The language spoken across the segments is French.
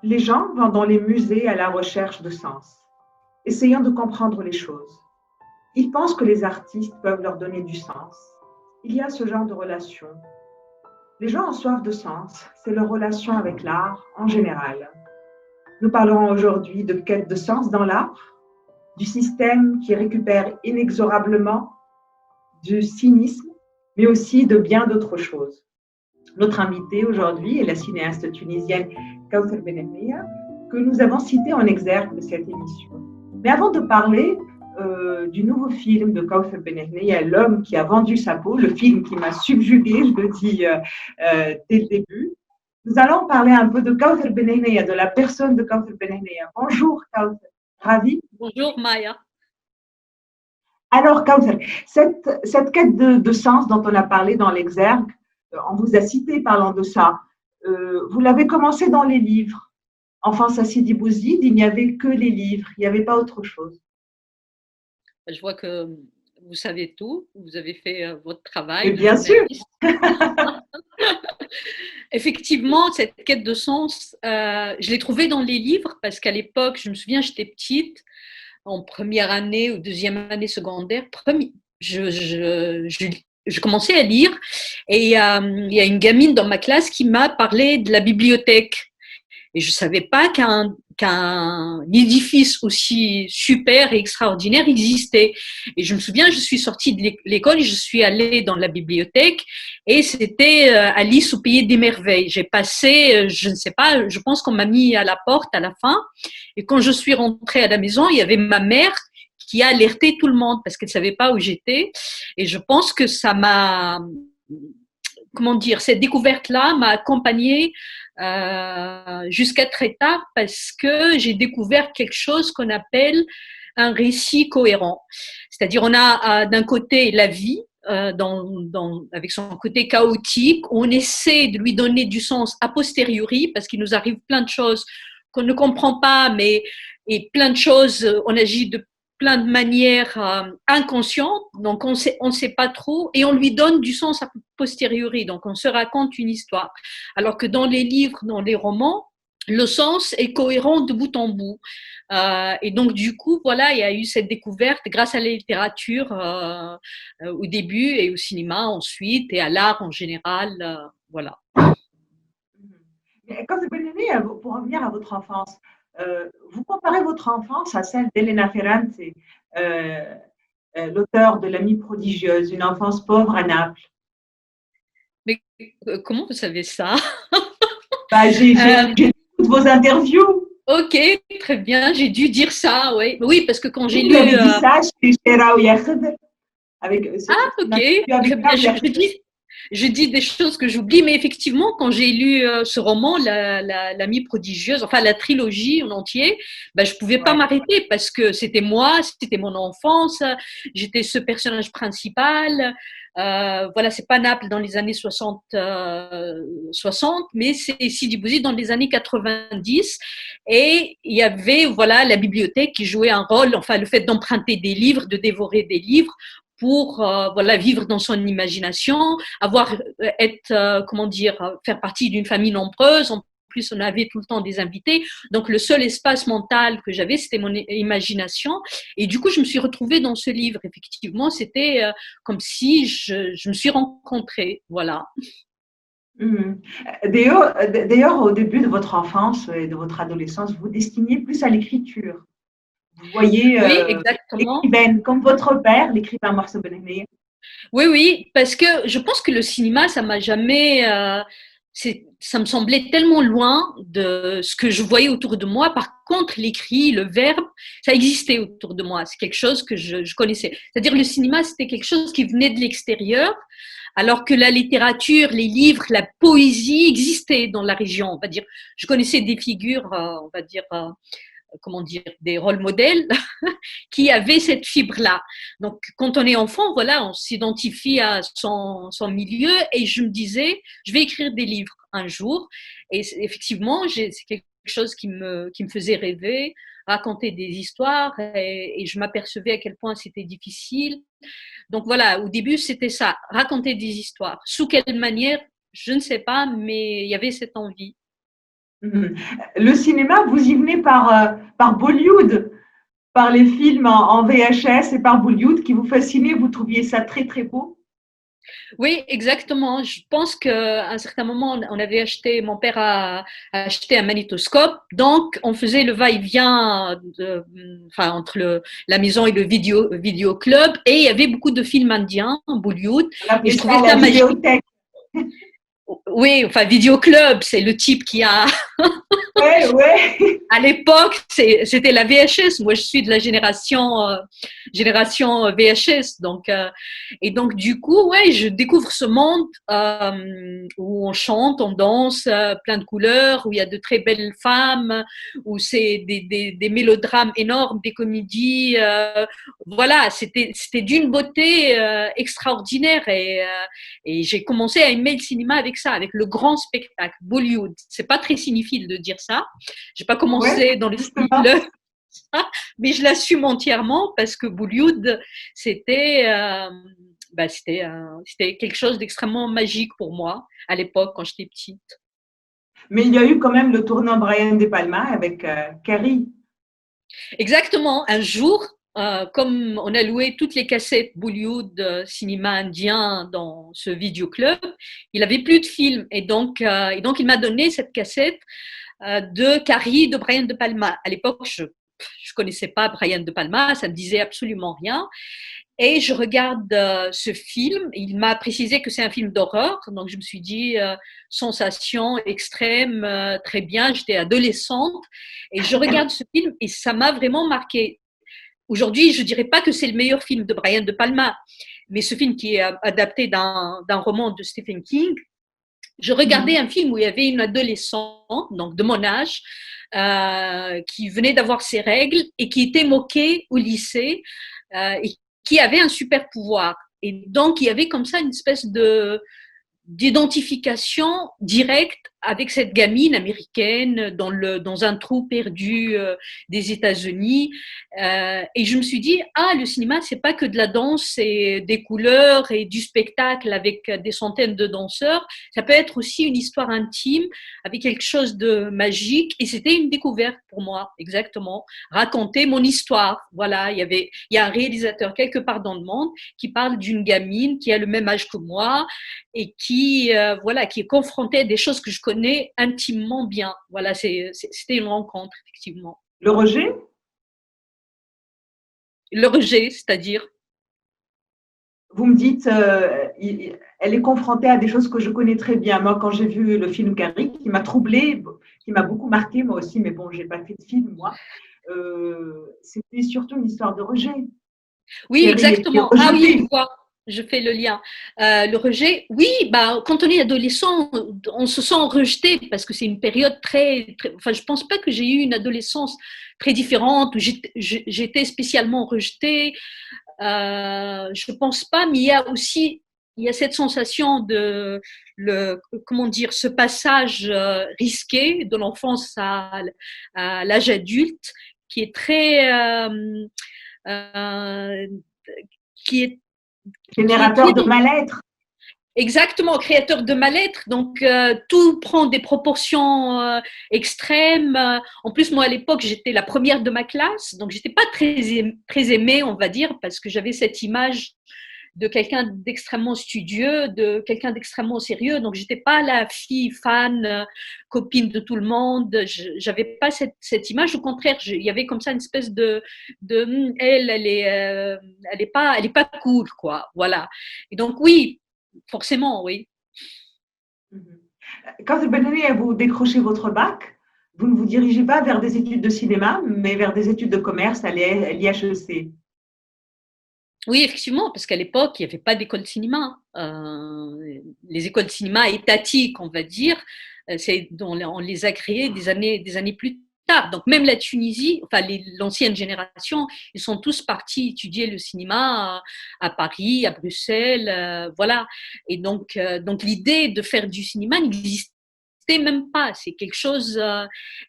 Les gens vont dans les musées à la recherche de sens, essayant de comprendre les choses. Ils pensent que les artistes peuvent leur donner du sens. Il y a ce genre de relation. Les gens ont soif de sens, c'est leur relation avec l'art en général. Nous parlerons aujourd'hui de quête de sens dans l'art, du système qui récupère inexorablement, du cynisme, mais aussi de bien d'autres choses. Notre invitée aujourd'hui est la cinéaste tunisienne Kawthar Benahnia, que nous avons citée en exergue de cette émission. Mais avant de parler du nouveau film de Kawthar Benahnia, L'homme qui a vendu sa peau, le film qui m'a subjuguée, je le dis dès le début, nous allons parler un peu de Kawthar Benahnia, de la personne de Kawthar Benahnia. Bonjour Kawthar, ravi. Bonjour Maya. Alors Kawthar, cette quête de sens dont on a parlé dans l'exergue, on vous a cité parlant de ça. Vous l'avez commencé dans les livres. Enfance à Sidi Bouzid, il n'y avait que les livres, il n'y avait pas autre chose. Je vois que vous savez tout, vous avez fait votre Et travail de bien sûr. journaliste. Effectivement, cette quête de sens, je l'ai trouvée dans les livres parce qu'à l'époque, je me souviens, j'étais petite, en première année ou deuxième année secondaire, je commençais à lire et il y a une gamine dans ma classe qui m'a parlé de la bibliothèque. Et je ne savais pas qu'un édifice aussi super et extraordinaire existait. Et je me souviens, je suis sortie de l'école et je suis allée dans la bibliothèque et c'était Alice au pays des merveilles. J'ai passé, je ne sais pas, je pense qu'on m'a mis à la porte à la fin. Et quand je suis rentrée à la maison, il y avait ma mère qui a alerté tout le monde parce qu'elle ne savait pas où j'étais. Et je pense que ça m'a, comment dire, cette découverte-là m'a accompagnée jusqu'à très tard parce que j'ai découvert quelque chose qu'on appelle un récit cohérent. C'est-à-dire, on a d'un côté la vie, avec son côté chaotique, on essaie de lui donner du sens a posteriori parce qu'il nous arrive plein de choses qu'on ne comprend pas, mais et plein de choses, on agit de plein de manières inconscientes, donc on ne sait pas trop, et on lui donne du sens a posteriori, donc on se raconte une histoire. Alors que dans les livres, dans les romans, le sens est cohérent de bout en bout. Et donc, du coup, voilà, il y a eu cette découverte grâce à la littérature au début et au cinéma ensuite et à l'art en général. Voilà. Quand vous venez, pour revenir à votre enfance, vous comparez votre enfance à celle d'Elena Ferrante, l'auteur de L'amie prodigieuse, une enfance pauvre à Naples. Mais comment vous savez ça? Bah, j'ai toutes vos interviews. Ok, très bien, j'ai dû dire ça, oui. Oui, parce que quand j'ai Vous lu. avez dit ça chez Raoui Yahed, avec Ah, ok, très bien. Je dis des choses que j'oublie, mais effectivement, quand j'ai lu ce roman, L'amie prodigieuse, enfin la trilogie en entier, ben, je pouvais pas Ouais. m'arrêter parce que c'était moi, c'était mon enfance, j'étais ce personnage principal. Voilà, c'est pas Naples dans les années 60, mais c'est Sidi Bouzid dans les années 90. Et il y avait, voilà, la bibliothèque qui jouait un rôle, enfin, le fait d'emprunter des livres, de dévorer des livres, pour voilà vivre dans son imagination, être comment dire, faire partie d'une famille nombreuse. En plus, on avait tout le temps des invités, donc le seul espace mental que j'avais, c'était mon imagination. Et du coup, je me suis retrouvée dans ce livre. Effectivement, c'était comme si je me suis rencontrée. Voilà. Mhm. D'ailleurs, au début de votre enfance et de votre adolescence, vous vous destiniez plus à l'écriture. Vous voyez Oui, exactement. l'écrivaine comme votre père, l'écrivain Marcel Benahni. Oui, oui, parce que je pense que le cinéma, ça m'a jamais, ça me semblait tellement loin de ce que je voyais autour de moi. Par contre, l'écrit, le verbe, ça existait autour de moi. C'est quelque chose que je connaissais. C'est-à-dire le cinéma, c'était quelque chose qui venait de l'extérieur, alors que la littérature, les livres, la poésie existaient dans la région. On va dire, je connaissais des figures, on va dire, comment dire, des rôles modèles qui avaient cette fibre-là. Donc, quand on est enfant, voilà, on s'identifie à son milieu et je me disais, je vais écrire des livres un jour. Et effectivement, c'est quelque chose qui me faisait rêver, raconter des histoires et je m'apercevais à quel point c'était difficile. Donc voilà, au début, c'était ça, raconter des histoires. Sous quelle manière, je ne sais pas, mais il y avait cette envie. Mhm. Le cinéma, vous y venez par Bollywood, par les films en VHS et par Bollywood qui vous fascinaient, vous trouviez ça très très beau. Oui, exactement. Je pense qu'à un certain moment, on avait acheté, mon père a acheté un magnétoscope, donc on faisait le va-et-vient enfin, entre la maison et le vidéo club, et il y avait beaucoup de films indiens, Bollywood, On et je appelait trouvais ça la ça magique. vidéothèque. Oui, enfin, vidéo club, c'est le type qui a Ouais, ouais. à l'époque, c'était la VHS. Moi, je suis de la génération VHS. Donc, et donc, du coup, ouais, je découvre ce monde où on chante, on danse, plein de couleurs, où il y a de très belles femmes, où c'est des mélodrames énormes, des comédies. Voilà, c'était d'une beauté extraordinaire. Et j'ai commencé à aimer le cinéma avec ça, avec le grand spectacle, Bollywood. C'est pas très significatif de dire ça. J'ai pas Ouais, commencé dans le justement. style, mais je l'assume entièrement parce que Bollywood, c'était quelque chose d'extrêmement magique pour moi à l'époque quand j'étais petite. Mais il y a eu quand même le tournant Brian De Palma avec Carrie. Exactement. Un jour, comme on a loué toutes les cassettes Bollywood cinéma indien dans ce vidéoclub, il avait plus de films et donc il m'a donné cette cassette de Carrie de Brian De Palma. À l'époque, je connaissais pas Brian De Palma, ça me disait absolument rien. Et je regarde ce film. Il m'a précisé que c'est un film d'horreur, donc je me suis dit sensation extrême, très bien. J'étais adolescente et je regarde ce film et ça m'a vraiment marqué. Aujourd'hui, je dirais pas que c'est le meilleur film de Brian De Palma, mais ce film qui est adapté d'un roman de Stephen King, je regardais un film où il y avait une adolescente, donc de mon âge, qui venait d'avoir ses règles et qui était moquée au lycée et qui avait un super pouvoir. Et donc, il y avait comme ça une espèce d'identification directe avec cette gamine américaine dans un trou perdu des États-Unis. Et je me suis dit, ah, le cinéma, c'est pas que de la danse et des couleurs et du spectacle avec des centaines de danseurs. Ça peut être aussi une histoire intime avec quelque chose de magique. Et c'était une découverte pour moi, exactement. Raconter mon histoire. Voilà, il y a un réalisateur quelque part dans le monde qui parle d'une gamine qui a le même âge que moi et qui est confronté à des choses que je connais intimement bien. Voilà, c'était une rencontre, effectivement. Le rejet, Le rejet, c'est-à-dire. vous me dites, elle est confrontée à des choses que je connais très bien. Moi, quand j'ai vu le film Carrie, qui m'a troublée, qui m'a beaucoup marqué, moi aussi, mais bon, j'ai pas fait de film, moi, c'était surtout une histoire de rejet. Oui, Carrie était exactement. Ah oui, je rejetée. vois. Je fais le lien. Le rejet, oui, bah, quand on est adolescent, on se sent rejeté parce que c'est une période enfin, je pense pas que j'ai eu une adolescence très différente où j'étais spécialement rejetée. Je pense pas, mais il y a cette sensation comment dire, ce passage risqué de l'enfance à l'âge adulte qui est très, euh, qui est, qui Générateur est de donc mal-être. exactement créateur de mal-être. Donc tout prend des proportions extrêmes. En plus, moi à l'époque, j'étais la première de ma classe, donc j'étais pas très aimée, on va dire, parce que j'avais cette image de quelqu'un d'extrêmement studieux, de quelqu'un d'extrêmement sérieux. Donc, j'étais pas la fille fan, copine de tout le monde. J'avais pas cette image. Au contraire, il y avait comme ça une espèce elle est pas cool, quoi. Voilà. Et donc, oui, forcément, oui. Quand vous décrochez votre bac, vous ne vous dirigez pas vers des études de cinéma, mais vers des études de commerce à l'IHEC. Oui, effectivement, parce qu'à l'époque, il n'y avait pas d'école de cinéma. Les écoles de cinéma étatiques, on va dire, on les a créées des années plus tard. Donc même la Tunisie, enfin l'ancienne génération, ils sont tous partis étudier le cinéma à Paris, à Bruxelles, voilà. Et donc l'idée de faire du cinéma n'existait même pas. C'est quelque chose.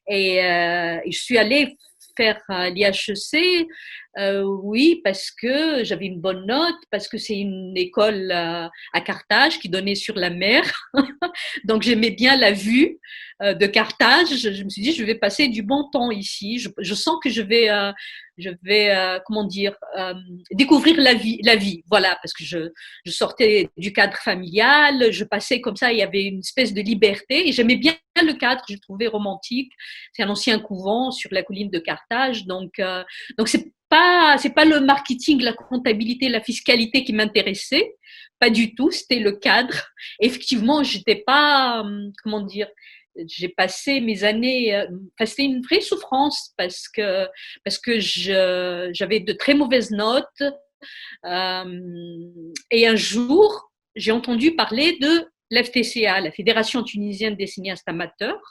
Et je suis allée faire l'IHEC Oui, parce que j'avais une bonne note, parce que c'est une école à Carthage qui donnait sur la mer. Donc j'aimais bien la vue de Carthage. Je me suis dit, je vais passer du bon temps ici. Je sens que je vais comment dire, découvrir la vie. Voilà, parce que je sortais du cadre familial, je passais comme ça, il y avait une espèce de liberté et j'aimais bien le cadre, je le trouvais romantique. C'est un ancien couvent sur la colline de Carthage, donc c'est pas le marketing, la comptabilité, la fiscalité qui m'intéressait, pas du tout. C'était le cadre. Effectivement, j'étais pas, comment dire, j'ai passé mes années, c'était une vraie souffrance parce que j'avais de très mauvaises notes. Et un jour, j'ai entendu parler de l'FTCA, la Fédération tunisienne des cinéastes amateurs.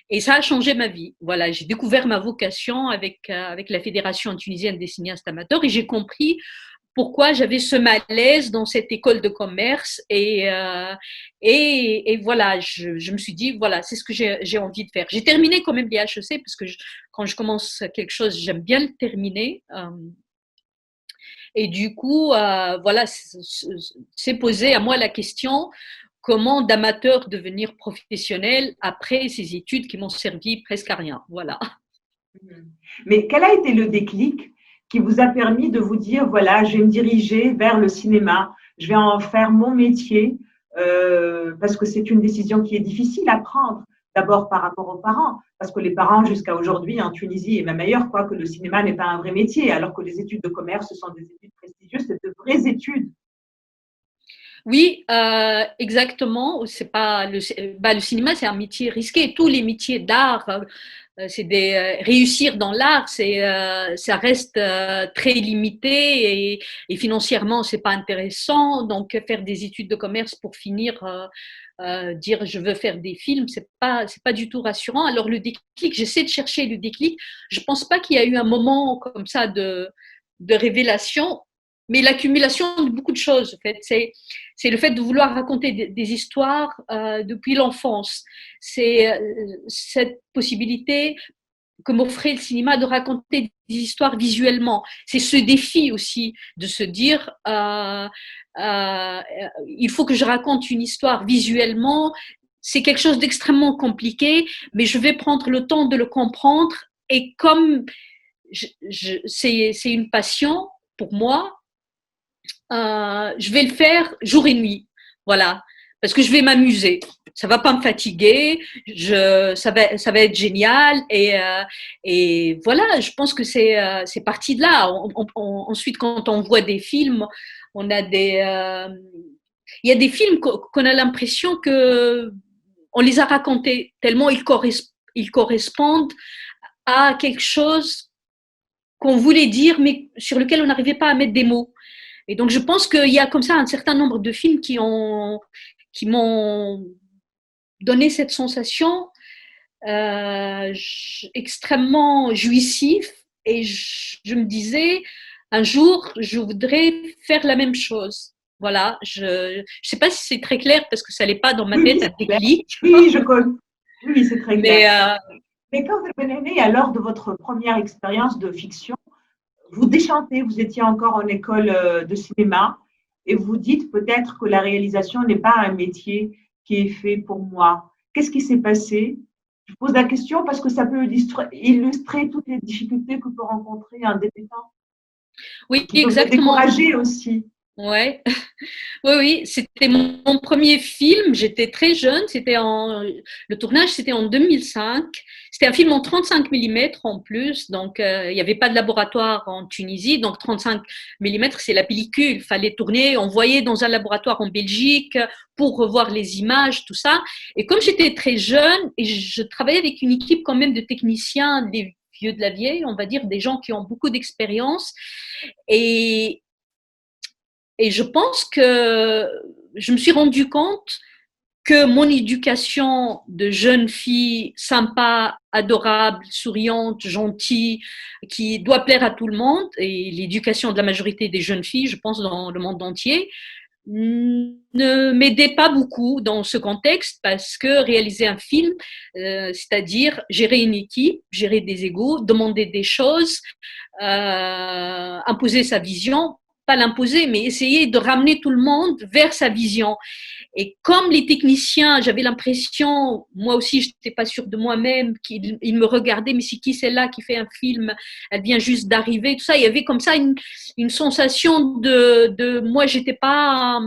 Et ça a changé ma vie. Voilà, j'ai découvert ma vocation avec la Fédération tunisienne des cinéastes amateurs et j'ai compris pourquoi j'avais ce malaise dans cette école de commerce. Et voilà, je me suis dit, voilà, c'est ce que j'ai envie de faire. J'ai terminé quand même les HEC parce que quand je commence quelque chose, j'aime bien le terminer. Et du coup, voilà, c'est posé à moi la question comment d'amateur devenir professionnel après ces études qui m'ont servi presque à rien. Voilà. Mais quel a été le déclic qui vous a permis de vous dire, voilà, je vais me diriger vers le cinéma, je vais en faire mon métier, parce que c'est une décision qui est difficile à prendre, d'abord par rapport aux parents, parce que les parents jusqu'à aujourd'hui en Tunisie et même ailleurs croient que le cinéma n'est pas un vrai métier, alors que les études de commerce sont des études prestigieuses, c'est de vraies études. Oui, exactement. C'est pas le cinéma, c'est un métier risqué. Tous les métiers d'art, c'est réussir dans l'art, ça reste très limité et financièrement, c'est pas intéressant. Donc, faire des études de commerce pour finir, dire je veux faire des films, c'est pas du tout rassurant. Alors le déclic, j'essaie de chercher le déclic. Je pense pas qu'il y a eu un moment comme ça de révélation, mais l'accumulation de beaucoup de choses. En fait, c'est le fait de vouloir raconter des histoires depuis l'enfance. C'est cette possibilité que m'offrait le cinéma de raconter des histoires visuellement. C'est ce défi aussi de se dire il faut que je raconte une histoire visuellement. C'est quelque chose d'extrêmement compliqué, mais je vais prendre le temps de le comprendre. Et comme c'est une passion pour moi, je vais le faire jour et nuit. Voilà. Parce que je vais m'amuser. Ça va pas me fatiguer. Ça va être génial. Et voilà, je pense que c'est parti de là. Ensuite, quand on voit des films, on a il y a des films qu'on a l'impression que on les a racontés tellement ils correspondent à quelque chose qu'on voulait dire, mais sur lequel on n'arrivait pas à mettre des mots. Et donc, je pense qu'il y a comme ça un certain nombre de films qui m'ont donné cette sensation extrêmement jouissif. Et je me disais, un jour, je voudrais faire la même chose. Voilà, je ne sais pas si c'est très clair parce que ça n'est pas dans ma tête un déclic. Oui, je connais. Oui, c'est très clair. Mais Mais quand vous êtes né, à l'heure de votre première expérience de fiction, vous déchantez, vous étiez encore en école de cinéma et vous dites peut-être que la réalisation n'est pas un métier qui est fait pour moi. Qu'est-ce qui s'est passé? Je pose la question parce que ça peut illustrer toutes les difficultés que peut rencontrer un débutant. oui, Qui peut vous exactement. décourager aussi. Ouais. Oui, c'était mon premier film. J'étais très jeune. Le tournage, c'était en 2005. C'était un film en 35 mm en plus. Donc, il n'y avait pas de laboratoire en Tunisie. Donc, 35 mm, c'est la pellicule. Il fallait tourner. On voyait dans un laboratoire en Belgique pour revoir les images, tout ça. Et comme j'étais très jeune et je travaillais avec une équipe quand même de techniciens, des vieux de la vieille, on va dire, des gens qui ont beaucoup d'expérience. Et je pense que je me suis rendu compte que mon éducation de jeune fille sympa, adorable, souriante, gentille, qui doit plaire à tout le monde, et l'éducation de la majorité des jeunes filles, je pense, dans le monde entier, ne m'aidait pas beaucoup dans ce contexte parce que réaliser un film, c'est-à-dire gérer une équipe, gérer des égos, demander des choses, imposer sa vision, pas l'imposer, mais essayer de ramener tout le monde vers sa vision. Et comme les techniciens, j'avais l'impression, moi aussi, je n'étais pas sûre de moi-même, qu'ils me regardaient, mais c'est qui celle-là qui fait un film? Elle vient juste d'arriver, tout ça. Il y avait comme ça une sensation moi, j'étais pas,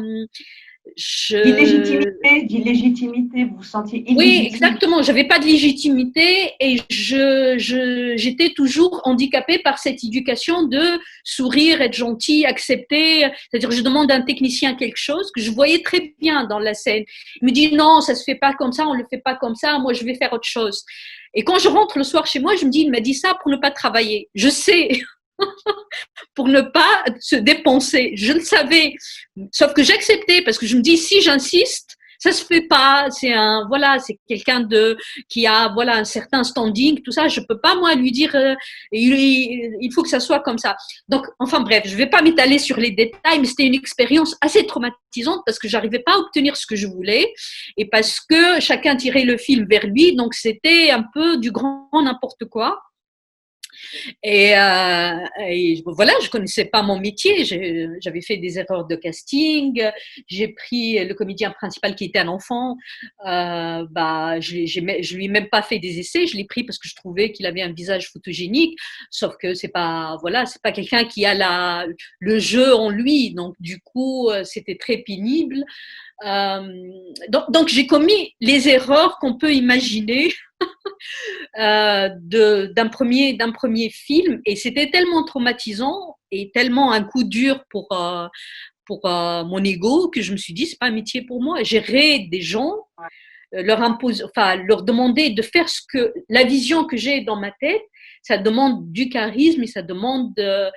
d'illégitimité, vous vous sentiez oui, illégitime. exactement. J'avais pas de légitimité et j'étais toujours handicapée par cette éducation de sourire, être gentil, accepter. C'est-à-dire, je demande à un technicien quelque chose que je voyais très bien dans la scène. Il me dit non, ça se fait pas comme ça, on le fait pas comme ça. Moi, je vais faire autre chose. Et quand je rentre le soir chez moi, je me dis, il m'a dit ça pour ne pas travailler. Je sais. Pour ne pas se dépenser. Je le savais. Sauf que j'acceptais parce que je me dis, si j'insiste, ça se fait pas. C'est quelqu'un qui a, voilà, un certain standing, tout ça. Je peux pas, moi, lui dire, il faut que ça soit comme ça. Donc, enfin, bref, je vais pas m'étaler sur les détails, mais c'était une expérience assez traumatisante parce que j'arrivais pas à obtenir ce que je voulais et parce que chacun tirait le film vers lui. Donc, c'était un peu du grand n'importe quoi. Et voilà, je connaissais pas mon métier. J'avais fait des erreurs de casting. J'ai pris le comédien principal qui était un enfant. Je lui ai même pas fait des essais. Je l'ai pris parce que je trouvais qu'il avait un visage photogénique. Sauf que c'est pas, voilà, c'est pas quelqu'un qui a le jeu en lui. Donc du coup, c'était très pénible. Donc j'ai commis les erreurs qu'on peut imaginer d'un premier film et c'était tellement traumatisant et tellement un coup dur pour mon ego que je me suis dit c'est pas un métier pour moi. Gérer des gens, leur demander de faire la vision que j'ai dans ma tête, ça demande du charisme et ça demande de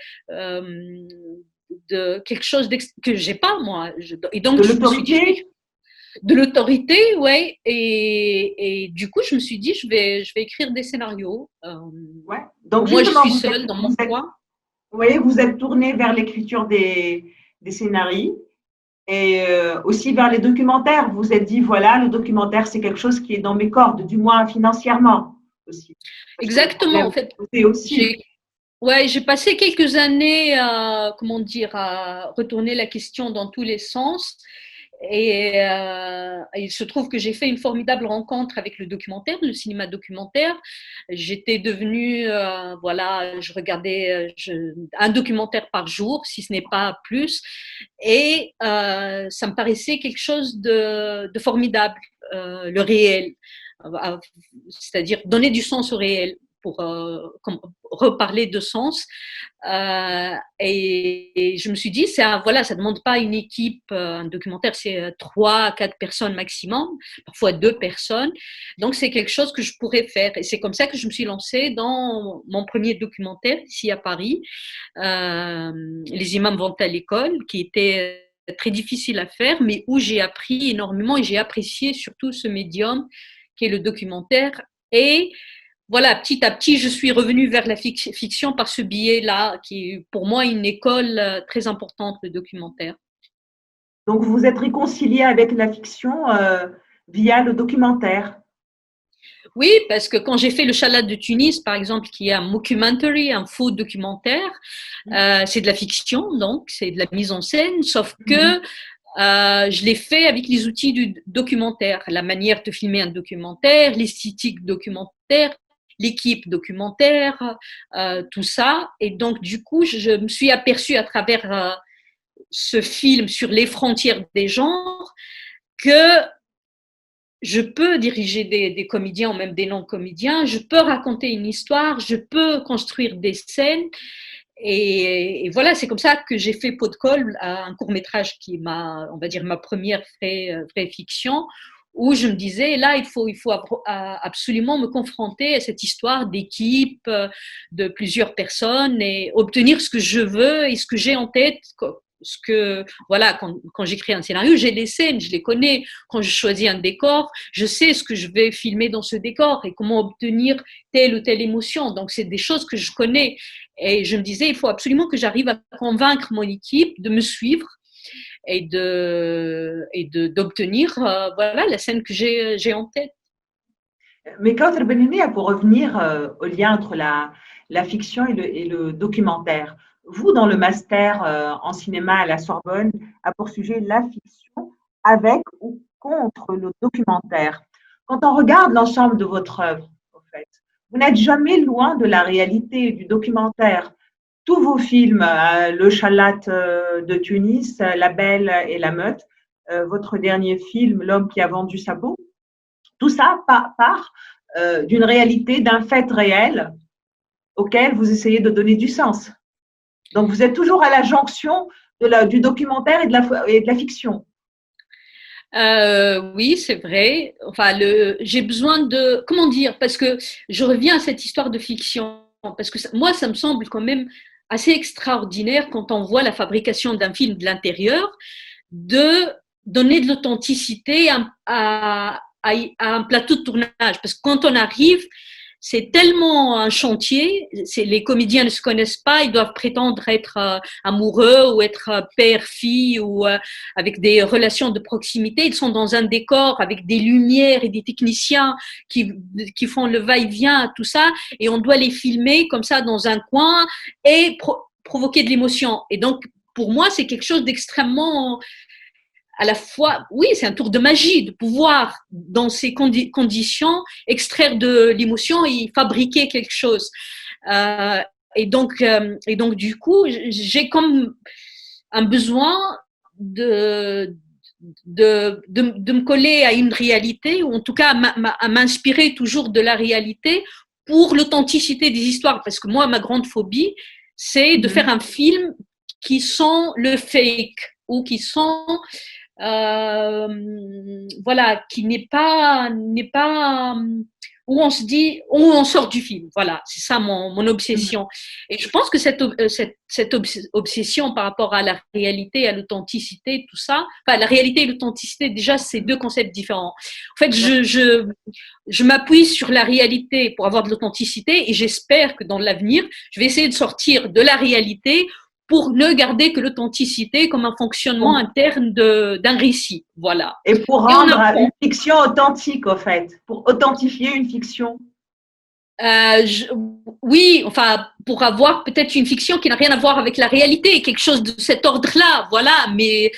quelque chose que j'ai pas moi. Et donc De je me suis dit l'autorité. de l'autorité, ouais. Et du coup, je me suis dit, je vais écrire des scénarios. Ouais. Donc Moi, je justement, suis seule dans mon coin. vous voyez, vous êtes tourné vers l'écriture des scénarios et aussi vers les documentaires. Vous vous êtes dit, voilà, le documentaire, c'est quelque chose qui est dans mes cordes, du moins financièrement aussi. Parce que le Exactement. problème, En fait, c'est aussi. j'ai passé quelques années à, comment dire, à retourner la question dans tous les sens. Et il se trouve que j'ai fait une formidable rencontre avec le documentaire, le cinéma documentaire. J'étais devenue, voilà, je regardais un documentaire par jour, si ce n'est pas plus. Et ça me paraissait quelque chose de formidable, le réel. C'est-à-dire donner du sens au réel pour reparler de sens. Et je me suis dit, voilà, ça ne demande pas une équipe, un documentaire, c'est 3-4 personnes maximum, parfois 2 personnes. Donc, c'est quelque chose que je pourrais faire. Et c'est comme ça que je me suis lancée dans mon premier documentaire ici à Paris, Les imams vont à l'école, qui était très difficile à faire, mais où j'ai appris énormément et j'ai apprécié surtout ce médium qui est le documentaire. Et voilà, petit à petit, je suis revenue vers la fiction par ce biais-là, qui est pour moi une école très importante, le documentaire. Donc, vous vous êtes réconcilié avec la fiction via le documentaire. Oui, parce que quand j'ai fait le Chalat de Tunis, par exemple, qui est un mockumentary, un faux documentaire, c'est de la fiction, donc c'est de la mise en scène, sauf que je l'ai fait avec les outils du documentaire, la manière de filmer un documentaire, l'esthétique documentaire, l'équipe documentaire, tout ça. Et donc, du coup, je me suis aperçue à travers ce film sur les frontières des genres que je peux diriger des comédiens ou même des non-comédiens, je peux raconter une histoire, je peux construire des scènes. Et voilà, c'est comme ça que j'ai fait Pot de colle, un court-métrage qui est on va dire, ma première vraie fiction, où je me disais, là, il faut absolument me confronter à cette histoire d'équipe, de plusieurs personnes et obtenir ce que je veux et ce que j'ai en tête. Voilà, quand j'écris un scénario, j'ai des scènes, je les connais. Quand je choisis un décor, je sais ce que je vais filmer dans ce décor et comment obtenir telle ou telle émotion. Donc, c'est des choses que je connais. Et je me disais, il faut absolument que j'arrive à convaincre mon équipe de me suivre. d'obtenir voilà la scène que j'ai en tête. Mais Kauthar Benini, pour revenir au lien entre la fiction et le documentaire, vous, dans le master en cinéma à la Sorbonne, a pour sujet la fiction avec ou contre le documentaire. Quand on regarde l'ensemble de votre œuvre, en fait, vous n'êtes jamais loin de la réalité du documentaire. Tous vos films, Le Chalat de Tunis, La Belle et la Meute, votre dernier film, L'homme qui a vendu sa peau, tout ça part d'une réalité, d'un fait réel auquel vous essayez de donner du sens. Donc, vous êtes toujours à la jonction du documentaire et de la fiction. Oui, c'est vrai. Enfin, j'ai besoin de, comment dire, parce que je reviens à cette histoire de fiction, parce que moi, ça me semble quand même assez extraordinaire quand on voit la fabrication d'un film de l'intérieur, de donner de l'authenticité à un plateau de tournage. Parce que quand on arrive, c'est tellement un chantier, les comédiens ne se connaissent pas, ils doivent prétendre être amoureux ou être père-fille ou avec des relations de proximité. Ils sont dans un décor avec des lumières et des techniciens qui font le va-et-vient, tout ça, et on doit les filmer comme ça dans un coin et provoquer de l'émotion. Et donc, pour moi, c'est quelque chose d'extrêmement à la fois, oui, c'est un tour de magie de pouvoir, dans ces conditions, extraire de l'émotion et fabriquer quelque chose. Et donc, du coup, j'ai comme un besoin de me coller à une réalité, ou en tout cas à m'inspirer toujours de la réalité pour l'authenticité des histoires. Parce que moi, ma grande phobie, c'est de faire un film qui sent le fake ou qui sent voilà, qui n'est pas où on se dit, où on sort du film. Voilà, c'est ça mon obsession. Et je pense que cette obsession par rapport à la réalité, à l'authenticité, tout ça, enfin, la réalité et l'authenticité, déjà, c'est deux concepts différents. En fait, je m'appuie sur la réalité pour avoir de l'authenticité et j'espère que dans l'avenir, je vais essayer de sortir de la réalité pour ne garder que l'authenticité comme un fonctionnement interne d'un récit. Voilà. Et pour rendre une fiction authentique, en fait, pour authentifier une fiction. Oui, enfin, pour avoir peut-être une fiction qui n'a rien à voir avec la réalité, quelque chose de cet ordre-là, voilà. Mais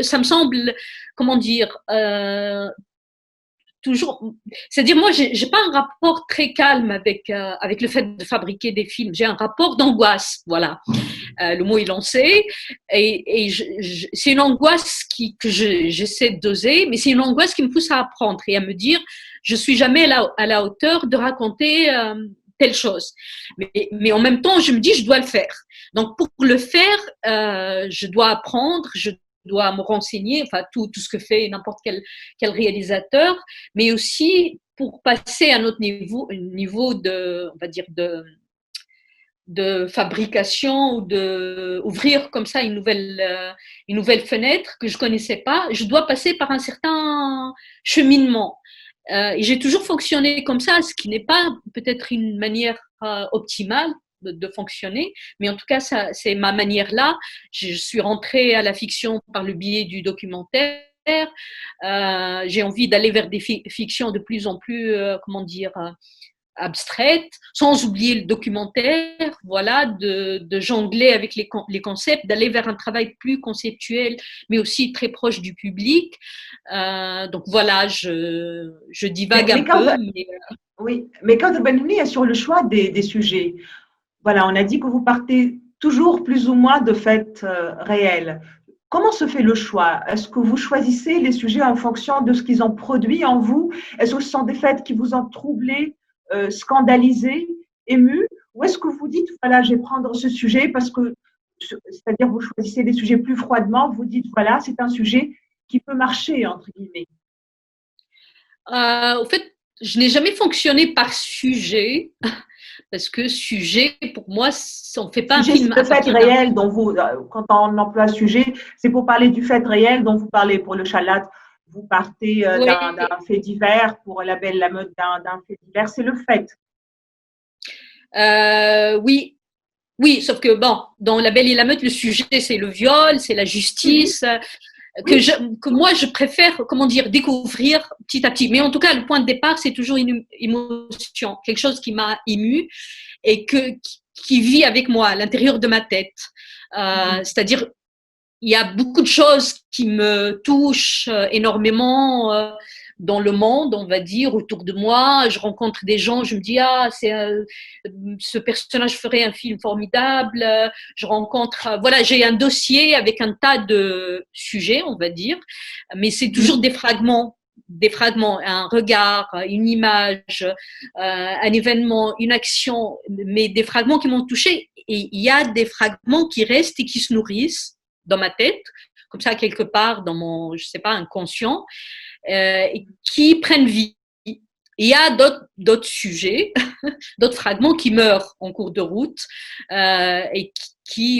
ça me semble, comment dire, toujours, c'est-à-dire moi j'ai pas un rapport très calme avec le fait de fabriquer des films. J'ai un rapport d'angoisse, voilà. Le mot est lancé et c'est une angoisse que j'essaie de doser, mais c'est une angoisse qui me pousse à apprendre et à me dire je suis jamais à la hauteur de raconter telle chose. Mais en même temps, je me dis je dois le faire. Donc pour le faire, je dois apprendre, je dois me renseigner, enfin tout ce que fait n'importe quel réalisateur, mais aussi pour passer à un autre niveau de, on va dire, de fabrication ou de ouvrir comme ça une nouvelle fenêtre que je connaissais pas, je dois passer par un certain cheminement. Et j'ai toujours fonctionné comme ça, ce qui n'est pas peut-être une manière optimale de fonctionner, mais en tout cas, c'est ma manière là. Je suis rentrée à la fiction par le biais du documentaire. J'ai envie d'aller vers des fictions de plus en plus, comment dire, abstraite, sans oublier le documentaire, voilà, de jongler avec les concepts, d'aller vers un travail plus conceptuel, mais aussi très proche du public. Donc voilà, je divague un peu. Oui, mais quand Benoni est sur le choix des sujets, voilà, on a dit que vous partez toujours plus ou moins de faits réels. Comment se fait le choix? Est-ce que vous choisissez les sujets en fonction de ce qu'ils ont produit en vous? Est-ce que ce sont des faits qui vous ont troublé, scandalisé, ému? Ou est-ce que vous dites, voilà, je vais prendre ce sujet parce que, c'est-à-dire vous choisissez des sujets plus froidement, vous dites, voilà, c'est un sujet qui peut marcher, entre guillemets. Au fait, je n'ai jamais fonctionné par sujet, parce que sujet, pour moi, on ne fait pas sujet, un film. c'est le fait réel dont vous, quand on emploie sujet, c'est pour parler du fait réel dont vous parlez pour le Chalat. Vous partez oui. d'un fait divers, pour La Belle, la Meute d'un fait divers, c'est le fait. Oui, Oui, sauf que bon, dans La Belle et la Meute, le sujet c'est le viol, c'est la justice, que moi je préfère, comment dire, découvrir petit à petit. Mais en tout cas, le point de départ, c'est toujours une émotion, quelque chose qui m'a ému et qui vit avec moi à l'intérieur de ma tête. C'est-à-dire, il y a beaucoup de choses qui me touchent énormément dans le monde, on va dire, autour de moi. Je rencontre des gens, je me dis, ce personnage ferait un film formidable. Je rencontre, voilà, j'ai un dossier avec un tas de sujets, on va dire, mais c'est toujours des fragments, un regard, une image, un événement, une action, mais des fragments qui m'ont touché. Et il y a des fragments qui restent et qui se nourrissent dans ma tête, comme ça quelque part dans mon, je sais pas, inconscient, qui prennent vie. Il y a d'autres sujets, d'autres fragments qui meurent en cours de route et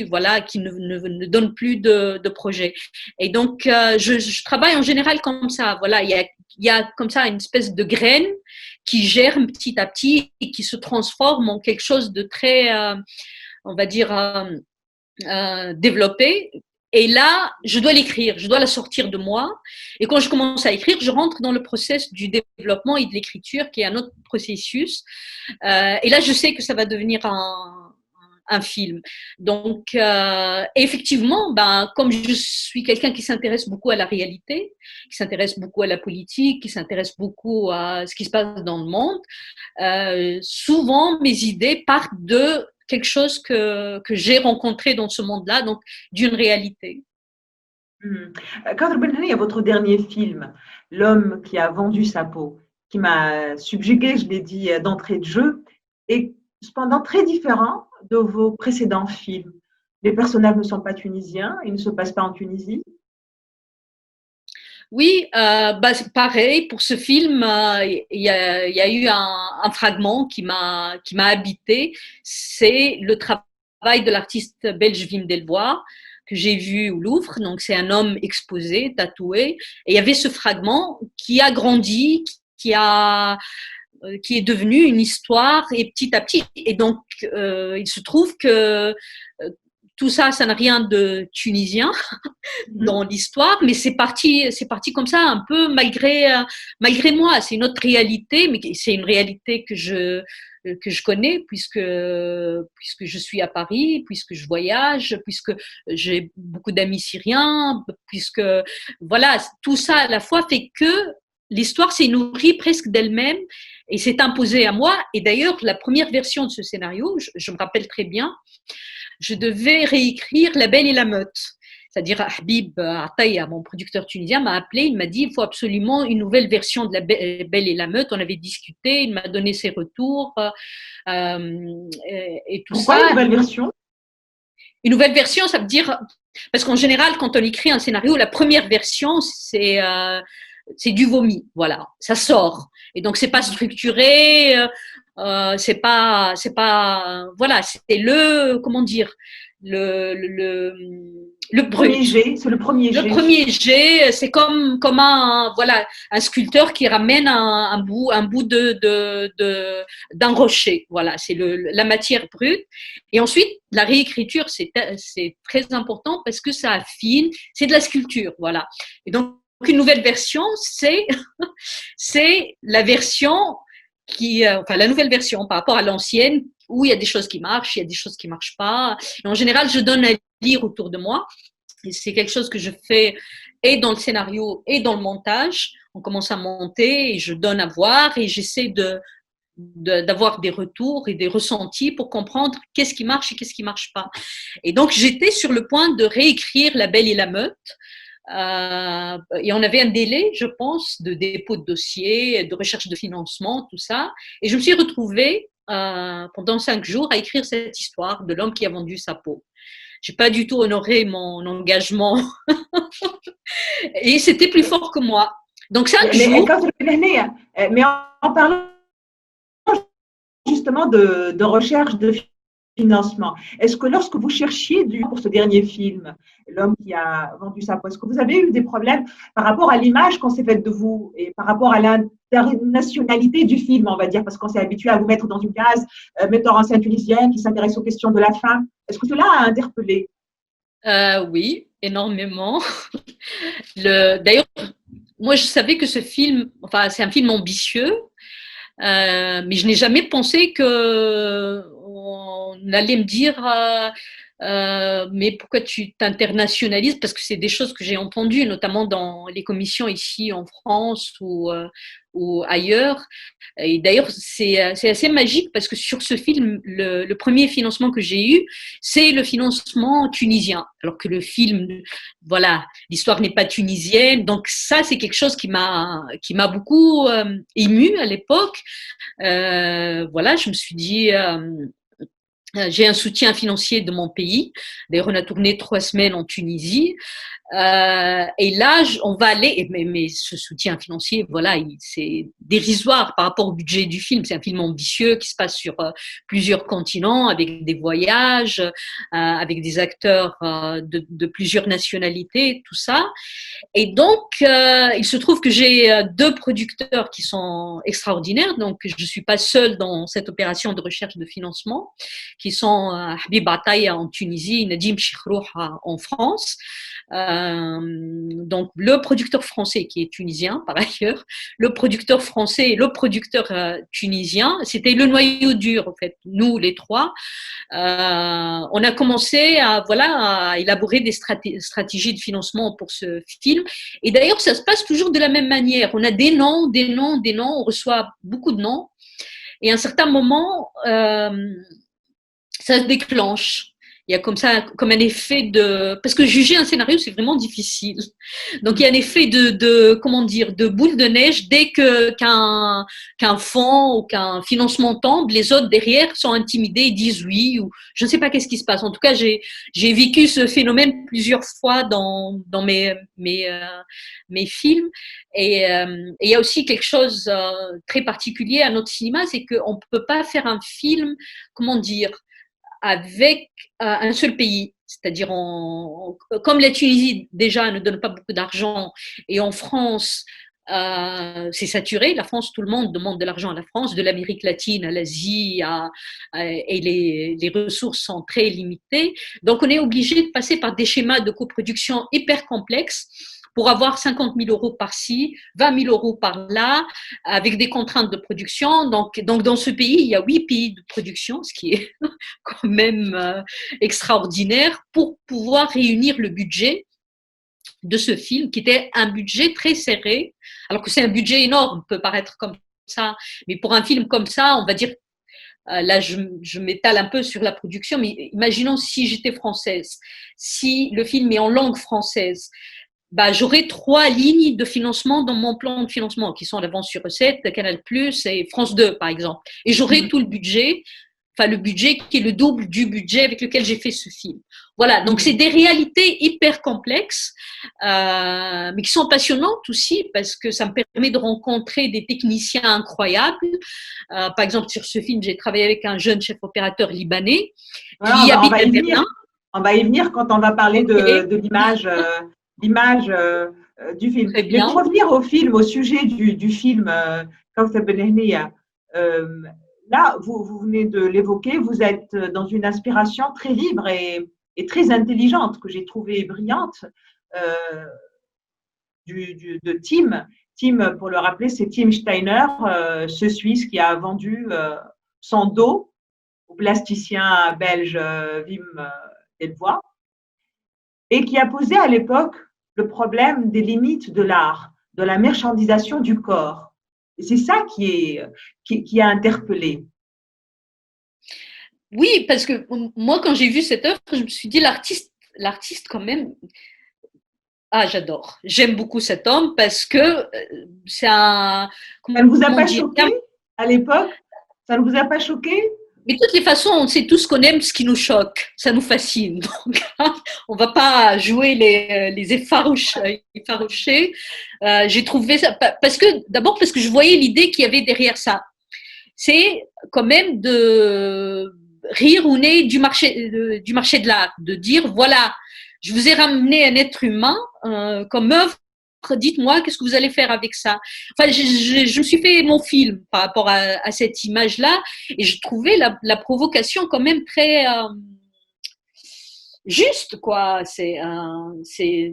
voilà, qui ne donnent plus de projet. Et donc, je travaille en général comme ça. Voilà, il y a comme ça une espèce de graine qui germe petit à petit et qui se transforme en quelque chose de très, on va dire, développé. Et là, je dois l'écrire, je dois la sortir de moi. Et quand je commence à écrire, je rentre dans le processus du développement et de l'écriture, qui est un autre processus. Et là, je sais que ça va devenir un film. Donc, effectivement, comme je suis quelqu'un qui s'intéresse beaucoup à la réalité, qui s'intéresse beaucoup à la politique, qui s'intéresse beaucoup à ce qui se passe dans le monde, souvent mes idées partent de quelque chose que j'ai rencontré dans ce monde-là, donc d'une réalité. Kader Benhani, votre dernier film, L'homme qui a vendu sa peau, qui m'a subjugué, je l'ai dit d'entrée de jeu, est cependant très différent de vos précédents films. Les personnages ne sont pas tunisiens, ils ne se passent pas en Tunisie. Oui, c'est pareil. Pour ce film, il y a eu un fragment qui m'a habité. C'est le travail de l'artiste belge Wim Delvoye que j'ai vu au Louvre. Donc, c'est un homme exposé, tatoué. Et il y avait ce fragment qui a grandi, qui est devenu une histoire et petit à petit. Et donc, il se trouve que tout ça, ça n'a rien de tunisien dans l'histoire, mais c'est parti comme ça, un peu malgré moi. C'est une autre réalité, mais c'est une réalité que je connais puisque je suis à Paris, puisque je voyage, puisque j'ai beaucoup d'amis syriens, puisque voilà, tout ça à la fois fait que l'histoire s'est nourrie presque d'elle-même et s'est imposée à moi. Et d'ailleurs, la première version de ce scénario, je me rappelle très bien, je devais réécrire La Belle et la Meute. C'est-à-dire, Habib Ataya, mon producteur tunisien, m'a appelé, il m'a dit il faut absolument une nouvelle version de La Belle et la Meute. On avait discuté, il m'a donné ses retours et tout Pourquoi ça. Une nouvelle version? Une nouvelle version, ça veut dire. Parce qu'en général, quand on écrit un scénario, la première version, c'est du vomi. Voilà, ça sort. Et donc, c'est pas structuré. C'est pas, voilà, c'est comment dire, le brut. Premier jet, c'est le premier jet. Le premier jet, c'est comme un sculpteur qui ramène un bout d'un rocher. Voilà, c'est la matière brute. Et ensuite, la réécriture, c'est très important parce que ça affine, c'est de la sculpture. Voilà. Et donc, une nouvelle version, c'est la version la nouvelle version par rapport à l'ancienne, où il y a des choses qui marchent, il y a des choses qui marchent pas. Et en général, je donne à lire autour de moi. Et c'est quelque chose que je fais et dans le scénario et dans le montage. On commence à monter et je donne à voir et j'essaie d'avoir des retours et des ressentis pour comprendre qu'est-ce qui marche et qu'est-ce qui marche pas. Et donc, j'étais sur le point de réécrire La Belle et la Meute. Et on avait un délai, je pense, de dépôt de dossier, de recherche de financement, tout ça. Et je me suis retrouvée pendant 5 jours à écrire cette histoire de l'homme qui a vendu sa peau. J'ai pas du tout honoré mon engagement et c'était plus fort que moi. Donc 5 jours. Mais en parlant justement de recherche de financement. Est-ce que lorsque vous cherchiez pour ce dernier film, L'homme qui a vendu sa peau, est-ce que vous avez eu des problèmes par rapport à l'image qu'on s'est faite de vous et par rapport à l'internationalité du film, on va dire, parce qu'on s'est habitué à vous mettre dans une case metteur en scène tunisienne qui s'intéresse aux questions de la femme. Est-ce que cela a interpellé? Oui, énormément. D'ailleurs, moi, je savais que ce film, enfin, c'est un film ambitieux, mais je n'ai jamais pensé que on allait me dire mais pourquoi tu t'internationalises? Parce que c'est des choses que j'ai entendues, notamment dans les commissions ici en France ou ailleurs. Et d'ailleurs, c'est assez magique parce que sur ce film, le premier financement que j'ai eu, c'est le financement tunisien. Alors que le film, voilà, l'histoire n'est pas tunisienne. Donc ça, c'est quelque chose qui m'a beaucoup émue à l'époque. Voilà, je me suis dit, j'ai un soutien financier de mon pays. D'ailleurs, on a tourné 3 semaines en Tunisie. Et là, on va aller, mais ce soutien financier, voilà, c'est dérisoire par rapport au budget du film. C'est un film ambitieux qui se passe sur plusieurs continents, avec des voyages, avec des acteurs de plusieurs nationalités, tout ça. Et donc, il se trouve que j'ai 2 producteurs qui sont extraordinaires. Donc, je ne suis pas seule dans cette opération de recherche de financement, qui sont Habib Ataya en Tunisie, Nadim Chikhrouh en France. Donc, le producteur français qui est tunisien, par ailleurs, le producteur français et le producteur tunisien, c'était le noyau dur, en fait, nous les 3. On a commencé à élaborer des stratégies de financement pour ce film. Et d'ailleurs, ça se passe toujours de la même manière. On a des noms, on reçoit beaucoup de noms. Et à un certain moment, ça se déclenche. Il y a comme ça, comme un effet de, parce que juger un scénario, c'est vraiment difficile. Donc il y a un effet comment dire, de boule de neige dès qu'un fonds ou qu'un financement tombe, les autres derrière sont intimidés et disent oui ou je ne sais pas qu'est-ce qui se passe. En tout cas, j'ai vécu ce phénomène plusieurs fois dans mes films. Et il y a aussi quelque chose très particulier à notre cinéma, c'est qu'on ne peut pas faire un film, comment dire, avec un seul pays. C'est-à-dire, comme la Tunisie déjà ne donne pas beaucoup d'argent et en France, c'est saturé. La France, tout le monde demande de l'argent à la France, de l'Amérique latine à l'Asie, et les ressources sont très limitées. Donc, on est obligé de passer par des schémas de coproduction hyper complexes pour avoir 50 000 euros par-ci, 20 000 euros par-là, avec des contraintes de production. Donc, dans ce pays, il y a 8 pays de production, ce qui est quand même extraordinaire, pour pouvoir réunir le budget de ce film, qui était un budget très serré, alors que c'est un budget énorme, peut paraître comme ça, mais pour un film comme ça, on va dire, là je m'étale un peu sur la production, mais imaginons si j'étais française, si le film est en langue française, bah, j'aurais 3 lignes de financement dans mon plan de financement, qui sont l'avance sur recette, Canal+, et France 2, par exemple. Et j'aurais tout le budget, enfin le budget qui est le double du budget avec lequel j'ai fait ce film. Voilà, donc c'est des réalités hyper complexes, mais qui sont passionnantes aussi, parce que ça me permet de rencontrer des techniciens incroyables. Par exemple, sur ce film, j'ai travaillé avec un jeune chef opérateur libanais qui habite à Berlin. On va y venir quand on va parler de l'image du film. Mais pour revenir au film, au sujet du film Kawthar Ben Hniya, là, vous venez de l'évoquer, vous êtes dans une inspiration très libre et très intelligente, que j'ai trouvée brillante, de Tim. Tim, pour le rappeler, c'est Tim Steiner, ce Suisse qui a vendu son dos au plasticien belge Wim Delvoye, et qui a posé à l'époque le problème des limites de l'art, de la marchandisation du corps. Et c'est ça qui a interpellé. Oui, parce que moi, quand j'ai vu cette œuvre, je me suis dit, l'artiste quand même, j'adore. J'aime beaucoup cet homme parce que c'est un… Ça ne vous a pas choqué à l'époque? Ça ne vous a pas choqué? Mais de toutes les façons, on sait tous qu'on aime ce qui nous choque, ça nous fascine. Donc, on ne va pas jouer les effarouchés. J'ai trouvé ça, d'abord parce que je voyais l'idée qu'il y avait derrière ça. C'est quand même de rire au nez du marché de l'art, de dire voilà, je vous ai ramené un être humain comme œuvre. Dites-moi, qu'est-ce que vous allez faire avec ça? Enfin, je me suis fait mon film par rapport à cette image-là, et je trouvais la provocation quand même très juste, quoi. C'est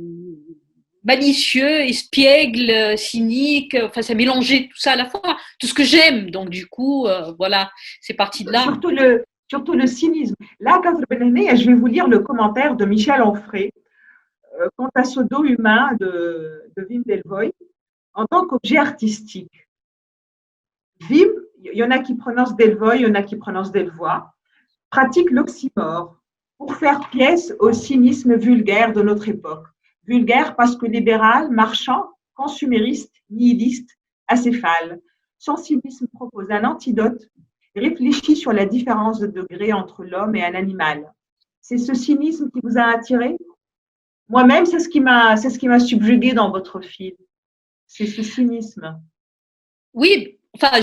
malicieux, espiègle, cynique. Enfin, ça mélangeait tout ça à la fois, tout ce que j'aime. Donc, du coup, voilà, c'est parti de là. Surtout le cynisme. Là, je vais vous lire le commentaire de Michel Onfray quant à ce dos humain de Wim Delvoye en tant qu'objet artistique. Wim, il y en a qui prononcent Delvoye, il y en a qui prononcent Delvoye, pratique l'oxymore pour faire pièce au cynisme vulgaire de notre époque. Vulgaire parce que libéral, marchand, consumériste, nihiliste, acéphale. Son cynisme propose un antidote et réfléchit sur la différence de degré entre l'homme et un animal. C'est ce cynisme qui vous a attiré? Moi-même, c'est ce qui m'a subjugué dans votre film. C'est ce cynisme. Oui, enfin,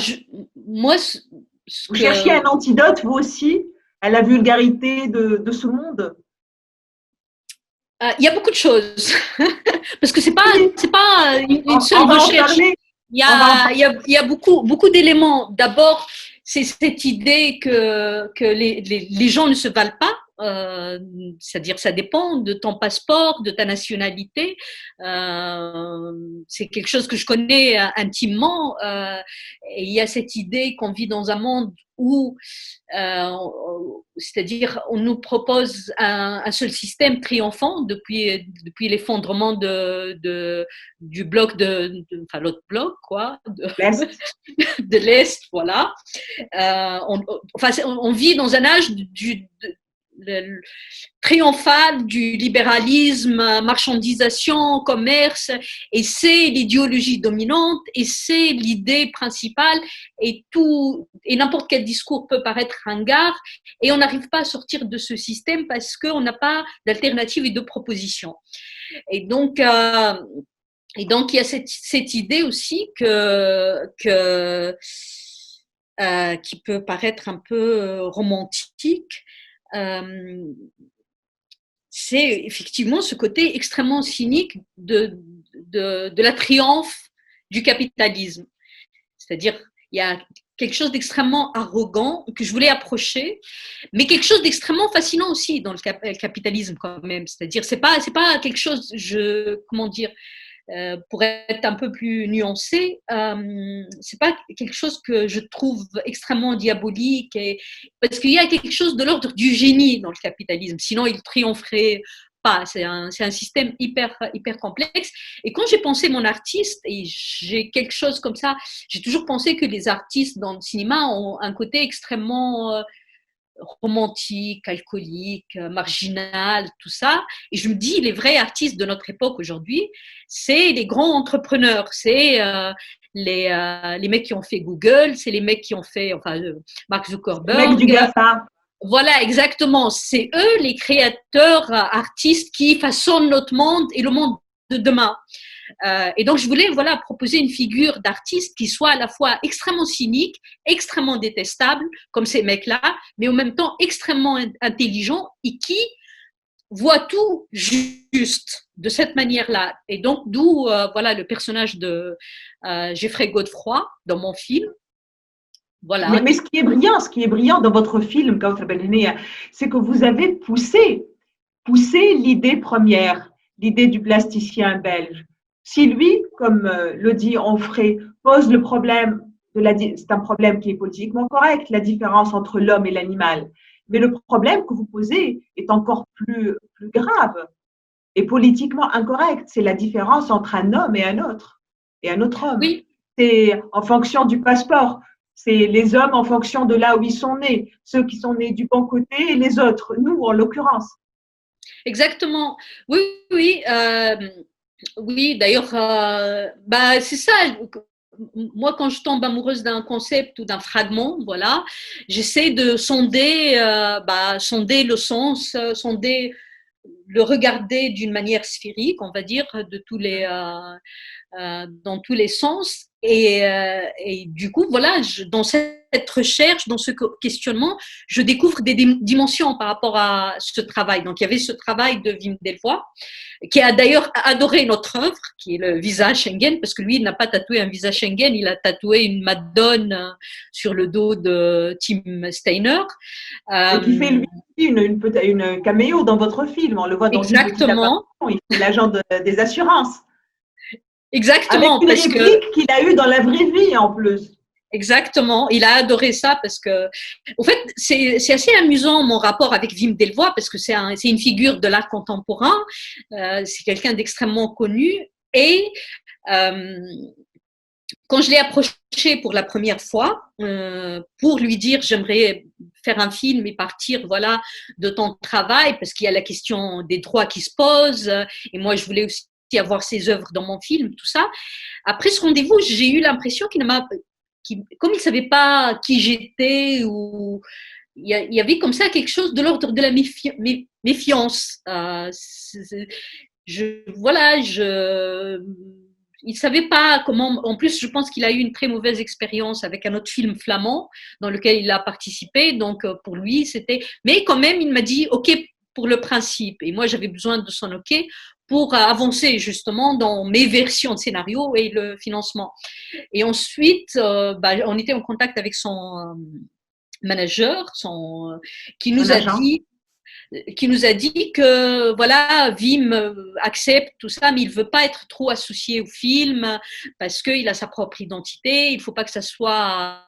moi, vous cherchiez un antidote, vous aussi, à la vulgarité de ce monde? Il y a beaucoup de choses. Parce que c'est pas une seule recherche. Il y a beaucoup d'éléments. D'abord, c'est cette idée que les gens ne se valent pas. C'est-à-dire ça dépend de ton passeport, de ta nationalité. C'est quelque chose que je connais intimement. Et il y a cette idée qu'on vit dans un monde où, c'est-à-dire, on nous propose un seul système triomphant depuis l'effondrement du bloc enfin l'autre bloc quoi, de l'Est, voilà. On vit dans un âge triomphal du libéralisme, marchandisation, commerce, et c'est l'idéologie dominante, et c'est l'idée principale, et n'importe quel discours peut paraître ringard, et on n'arrive pas à sortir de ce système parce qu'on n'a pas d'alternative et de proposition. Et donc, il y a cette idée aussi qui peut paraître un peu romantique. C'est effectivement ce côté extrêmement cynique de la triomphe du capitalisme. C'est-à-dire, il y a quelque chose d'extrêmement arrogant que je voulais approcher, mais quelque chose d'extrêmement fascinant aussi dans le capitalisme quand même. C'est-à-dire, c'est pas quelque chose, comment dire, pour être un peu plus nuancé, c'est pas quelque chose que je trouve extrêmement diabolique, parce qu'il y a quelque chose de l'ordre du génie dans le capitalisme, sinon il triompherait pas. C'est un système hyper complexe. Et quand j'ai pensé mon artiste, et j'ai quelque chose comme ça, j'ai toujours pensé que les artistes dans le cinéma ont un côté extrêmement romantique, alcoolique, marginal, tout ça. Et je me dis, les vrais artistes de notre époque aujourd'hui, c'est les grands entrepreneurs, c'est les mecs qui ont fait Google, c'est les mecs qui ont fait, Mark Zuckerberg. Les mecs du GAFA. Voilà, exactement. C'est eux, les créateurs, artistes qui façonnent notre monde et le monde de demain. Et donc, je voulais proposer une figure d'artiste qui soit à la fois extrêmement cynique, extrêmement détestable, comme ces mecs-là, mais en même temps extrêmement intelligent et qui voit tout juste de cette manière-là. Et donc, d'où le personnage de Geoffrey Godefroy dans mon film. Voilà. Mais ce qui est brillant dans votre film, c'est que vous avez poussé l'idée première, l'idée du plasticien belge. Si lui, comme le dit Onfray, pose le problème, c'est un problème qui est politiquement correct, la différence entre l'homme et l'animal. Mais le problème que vous posez est encore plus grave et politiquement incorrect. C'est la différence entre un homme et un autre homme. Oui. C'est en fonction du passeport. C'est les hommes en fonction de là où ils sont nés, ceux qui sont nés du bon côté et les autres, nous en l'occurrence. Exactement. Oui, oui. Oui, d'ailleurs, c'est ça. Moi, quand je tombe amoureuse d'un concept ou d'un fragment, j'essaie de sonder le sens, le regarder d'une manière sphérique, on va dire, dans tous les sens. Et du coup, voilà, dans cette recherche, dans ce questionnement, je découvre des dimensions par rapport à ce travail. Donc, il y avait ce travail de Wim Delvoye, qui a d'ailleurs adoré notre œuvre, qui est le visage Schengen, parce que lui, il n'a pas tatoué un visage Schengen, il a tatoué une Madone sur le dos de Tim Steiner. Et qui fait lui une caméo dans votre film. On le voit dans une petite Exactement. apparition. Il fait l'agent des assurances. Avec Exactement, une parce que réplique qu'il a eue dans la vraie vie en plus. exactement, il a adoré ça parce que, en fait, c'est assez amusant mon rapport avec Wim Delvoye parce que c'est une figure de l'art contemporain, c'est quelqu'un d'extrêmement connu et quand je l'ai approché pour la première fois pour lui dire j'aimerais faire un film et partir voilà de ton travail parce qu'il y a la question des droits qui se posent et moi je voulais aussi avoir ses œuvres dans mon film, tout ça. Après ce rendez-vous, j'ai eu l'impression comme il savait pas qui j'étais ou il y avait comme ça quelque chose de l'ordre de la méfiance. Il savait pas comment. En plus, je pense qu'il a eu une très mauvaise expérience avec un autre film flamand dans lequel il a participé. Donc pour lui, c'était. Mais quand même, il m'a dit OK pour le principe. Et moi, j'avais besoin de son OK pour avancer justement dans mes versions de scénario et le financement. Et ensuite, on était en contact avec son manager, qui nous a dit que voilà, Wim accepte tout ça, mais il veut pas être trop associé au film parce qu'il a sa propre identité. Il faut pas que ça soit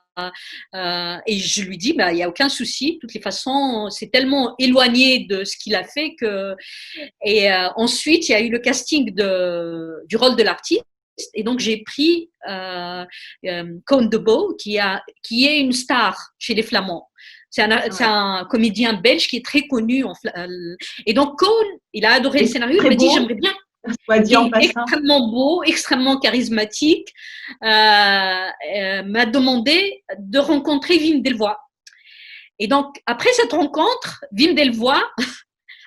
et je lui dis, il y a aucun souci. De toutes les façons, c'est tellement éloigné de ce qu'il a fait que. Et ensuite, il y a eu le casting du rôle de l'artiste. Et donc, j'ai pris Koen de Boe, qui est une star chez les Flamands. C'est un comédien belge qui est très connu. Et donc, Koen, il a adoré le scénario. Il m'a dit, j'aimerais bien. Il est extrêmement beau, extrêmement charismatique. M'a demandé de rencontrer Wim Delvoye. Et donc, après cette rencontre, Wim Delvoye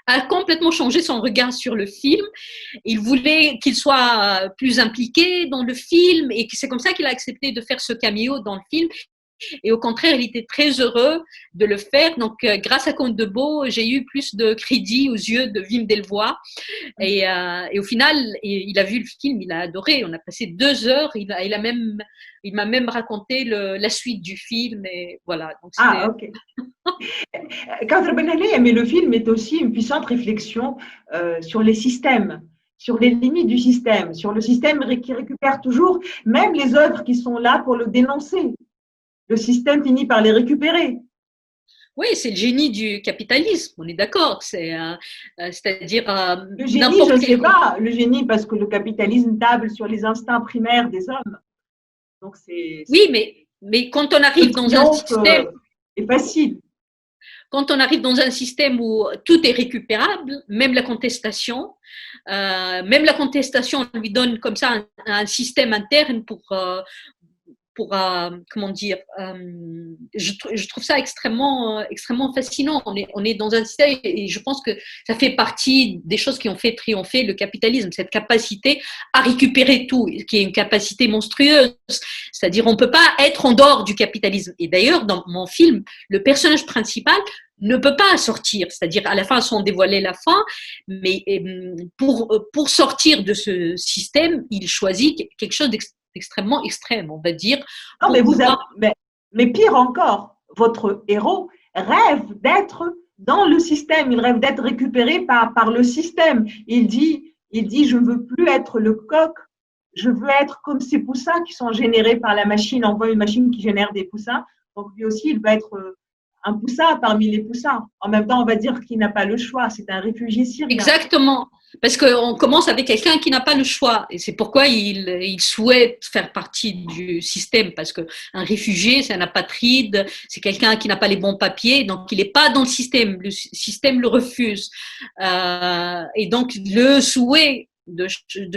a complètement changé son regard sur le film. Il voulait qu'il soit plus impliqué dans le film et c'est comme ça qu'il a accepté de faire ce caméo dans le film. Et au contraire, il était très heureux de le faire. Donc, grâce à Koen de Boe, j'ai eu plus de crédit aux yeux de Wim Delvoye. Et au final, il a vu le film, il a adoré. On a passé 2 heures. Il m'a même raconté la suite du film. Et voilà. Donc, ok. Kader Ben Ali, mais le film est aussi une puissante réflexion sur les systèmes, sur les limites du système, sur le système qui récupère toujours, même les œuvres qui sont là pour le dénoncer. Le système finit par les récupérer. Oui, c'est le génie du capitalisme, on est d'accord. C'est-à-dire le génie, je ne sais pas. Le génie, parce que le capitalisme table sur les instincts primaires des hommes. Donc oui, mais quand on arrive dans un système, c'est facile. Quand on arrive dans un système où tout est récupérable, même la contestation, on lui donne comme ça un système interne pour comment dire, je trouve ça extrêmement fascinant. On est dans un système et je pense que ça fait partie des choses qui ont fait triompher le capitalisme, cette capacité à récupérer tout, qui est une capacité monstrueuse. C'est-à-dire, on peut pas être en dehors du capitalisme. Et d'ailleurs, dans mon film, le personnage principal ne peut pas sortir. C'est-à-dire, à la fin, sans dévoiler la fin, mais pour sortir de ce système, il choisit quelque chose extrêmement extrême, on va dire. Non, mais pire encore, votre héros rêve d'être dans le système, il rêve d'être récupéré par le système. Il dit, je ne veux plus être le coq, je veux être comme ces poussins qui sont générés par la machine. On voit une machine qui génère des poussins, donc lui aussi, il va être un poussin parmi les poussins. En même temps, on va dire qu'il n'a pas le choix, c'est un réfugié syrien. Exactement, parce qu'on commence avec quelqu'un qui n'a pas le choix, et c'est pourquoi il souhaite faire partie du système, parce qu'un réfugié, c'est un apatride, c'est quelqu'un qui n'a pas les bons papiers, donc il n'est pas dans le système le refuse. Et donc le souhait de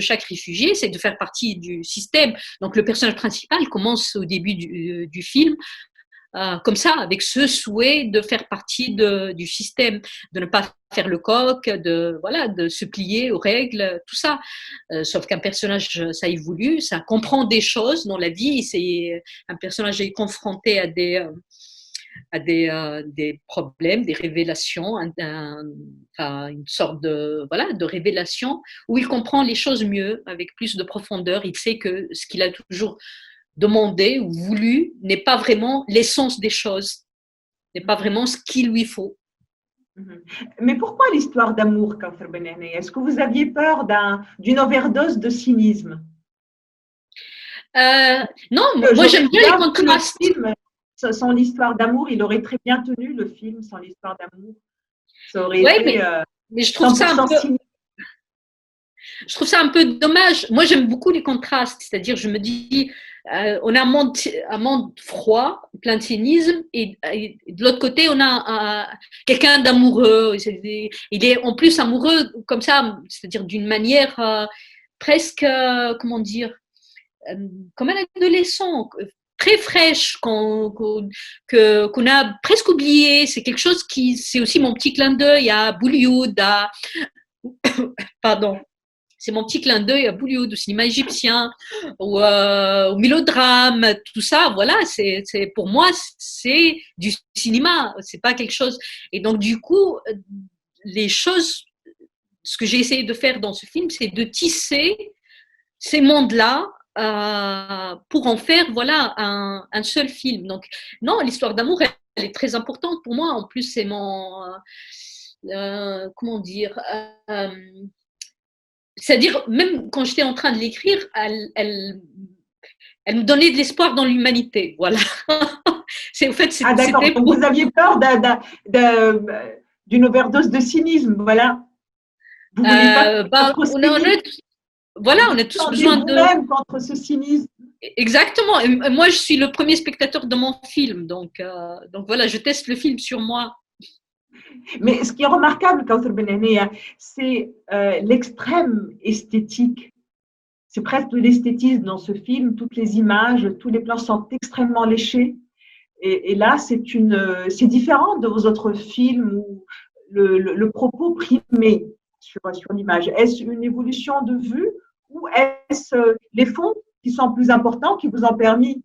chaque réfugié, c'est de faire partie du système. Donc le personnage principal commence au début du film comme ça, avec ce souhait de faire partie du système, de ne pas faire le coq, de se plier aux règles, tout ça. Sauf qu'un personnage, ça évolue, ça comprend des choses dans la vie. C'est un personnage est confronté à des problèmes, des révélations, enfin, une sorte de révélation où il comprend les choses mieux, avec plus de profondeur. Il sait que ce qu'il a toujours demandé ou voulu n'est pas vraiment l'essence des choses, n'est pas vraiment ce qu'il lui faut. Mais pourquoi l'histoire d'amour, Kawthar Benehni? Est-ce que vous aviez peur d'une overdose de cynisme? Non, moi j'aime bien les contrastes. Sans l'histoire d'amour, il aurait très bien tenu le film sans l'histoire d'amour. Ça aurait été mais je trouve ça un peu... cynique. Je trouve ça un peu dommage. Moi, j'aime beaucoup les contrastes. C'est-à-dire, je me dis, on a un monde froid, plein de cynisme, et de l'autre côté, on a quelqu'un d'amoureux. Il est en plus amoureux comme ça, c'est-à-dire d'une manière presque, comment dire, comme un adolescent, très fraîche, qu'on a presque oublié. C'est quelque chose c'est aussi mon petit clin d'œil à Bollywood, pardon. C'est mon petit clin d'œil à Bollywood, au cinéma égyptien, au mélodrame, tout ça. Voilà, pour moi, c'est du cinéma. C'est pas quelque chose. Et donc, du coup, les choses, ce que j'ai essayé de faire dans ce film, c'est de tisser ces mondes-là pour en faire, voilà, un seul film. Donc, non, l'histoire d'amour, elle est très importante pour moi. En plus, c'est mon, comment dire. C'est-à-dire, même quand j'étais en train de l'écrire, elle me donnait de l'espoir dans l'humanité. Voilà. D'accord. Donc, vous aviez peur d'une overdose de cynisme. Voilà. Vous voulez pas on a tous besoin de. Vous-même contre ce cynisme. Exactement. Et moi, je suis le premier spectateur de mon film. Donc voilà, je teste le film sur moi. Mais ce qui est remarquable, Kawthar Benehni, c'est l'extrême esthétique. C'est presque de l'esthétisme dans ce film. Toutes les images, tous les plans sont extrêmement léchés. Et là, c'est différent de vos autres films où le propos primait sur l'image. Est-ce une évolution de vue ou est-ce les fonds qui sont plus importants, qui vous ont permis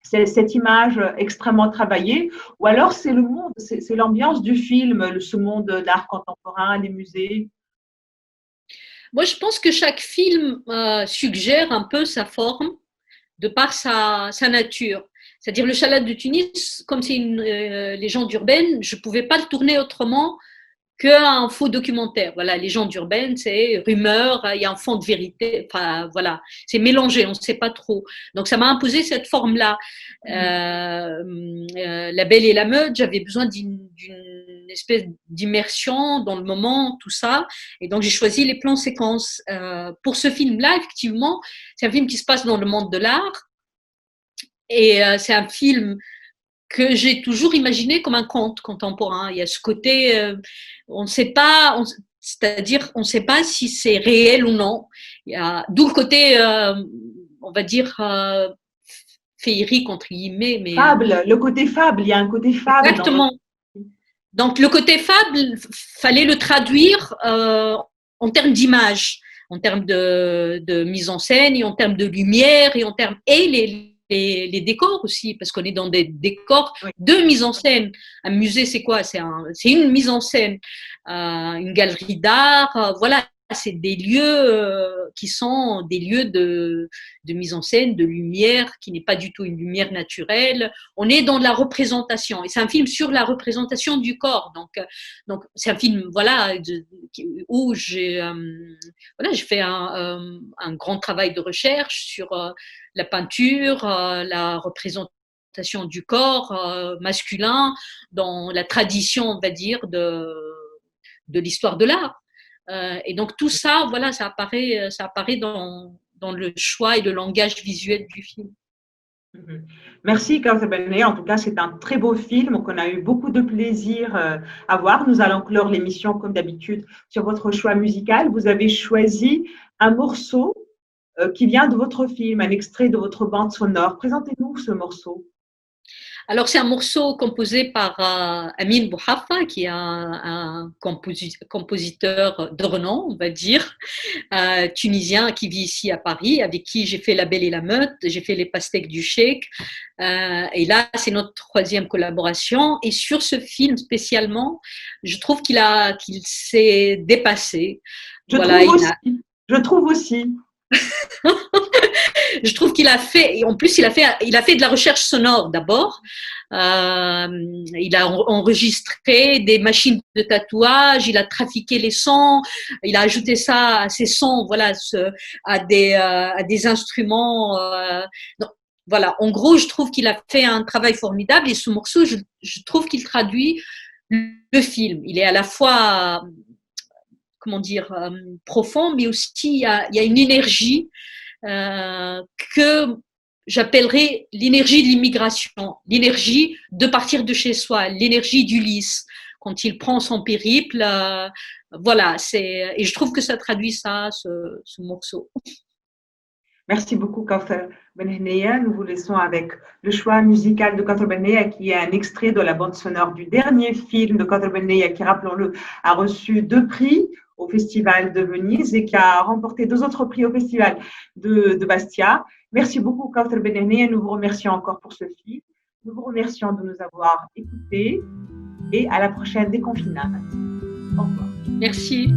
cette image extrêmement travaillée, ou alors c'est le monde, c'est l'ambiance du film, ce monde d'art contemporain, les musées? Moi, je pense que chaque film suggère un peu sa forme de par sa nature. C'est-à-dire le Chalat de Tunis, comme c'est une légende urbaine, je ne pouvais pas le tourner autrement qu'un faux documentaire. Voilà, légende urbaine, c'est rumeur, il y a un fond de vérité, enfin voilà, c'est mélangé, on ne sait pas trop. Donc ça m'a imposé cette forme-là. La Belle et la Meute, j'avais besoin d'une espèce d'immersion dans le moment, tout ça, et donc j'ai choisi les plans séquences. Pour ce film-là, effectivement, c'est un film qui se passe dans le monde de l'art, et c'est un film que j'ai toujours imaginé comme un conte contemporain. Il y a ce côté, on ne sait pas, c'est-à-dire on ne sait pas si c'est réel ou non. D'où le côté, on va dire, féerique entre guillemets. Mais, fable, le côté fable, il y a un côté fable. Exactement. Donc le côté fable, fallait le traduire en termes d'image, en termes de mise en scène, et en termes de lumière, et en termes les décors aussi, parce qu'on est dans des décors de mise en scène. Un musée, c'est quoi? C'est une mise en scène. Une galerie d'art, voilà, c'est des lieux qui sont des lieux de mise en scène, de lumière, qui n'est pas du tout une lumière naturelle. On est dans la représentation, et c'est un film sur la représentation du corps. Donc c'est un film, voilà, où j'ai fait un grand travail de recherche sur la peinture, la représentation du corps masculin dans la tradition, on va dire, de l'histoire de l'art. Et donc tout ça, voilà, ça apparaît dans le choix et le langage visuel du film. Merci, Kawthar Benehni. En tout cas, c'est un très beau film qu'on a eu beaucoup de plaisir à voir. Nous allons clore l'émission, comme d'habitude, sur votre choix musical. Vous avez choisi un morceau qui vient de votre film, un extrait de votre bande sonore. Présentez-nous ce morceau. Alors, c'est un morceau composé par Amin Bouhafa, qui est un compositeur de renom, on va dire, tunisien qui vit ici à Paris, avec qui j'ai fait La Belle et la Meute, j'ai fait Les Pastèques du Cheikh. Et là, c'est notre troisième collaboration. Et sur ce film spécialement, je trouve qu'il s'est dépassé. Je Voilà, trouve aussi. Je trouve aussi. Je trouve qu'il a fait, et en plus il a fait de la recherche sonore d'abord. Il a enregistré des machines de tatouage, il a trafiqué les sons, il a ajouté ça à ses sons, voilà, à des instruments. Donc, voilà, en gros, je trouve qu'il a fait un travail formidable et ce morceau, je trouve qu'il traduit le film. Il est à la fois, comment dire, profond, mais aussi il y a une énergie que j'appellerais l'énergie de l'immigration, l'énergie de partir de chez soi, l'énergie d'Ulysse quand il prend son périple. Voilà, et je trouve que ça traduit ça, ce morceau. Merci beaucoup, Kauthar Benhenneya. Nous vous laissons avec le choix musical de Kauthar Benhenneya, qui est un extrait de la bande sonore du dernier film de Kauthar Benhenneya, qui, rappelons-le, a reçu 2 prix au Festival de Venise et qui a remporté 2 autres prix au Festival de Bastia. Merci beaucoup, Kauthar Benhenneya. Nous vous remercions encore pour ce film. Nous vous remercions de nous avoir écoutés et à la prochaine déconfinade. Au revoir. Merci.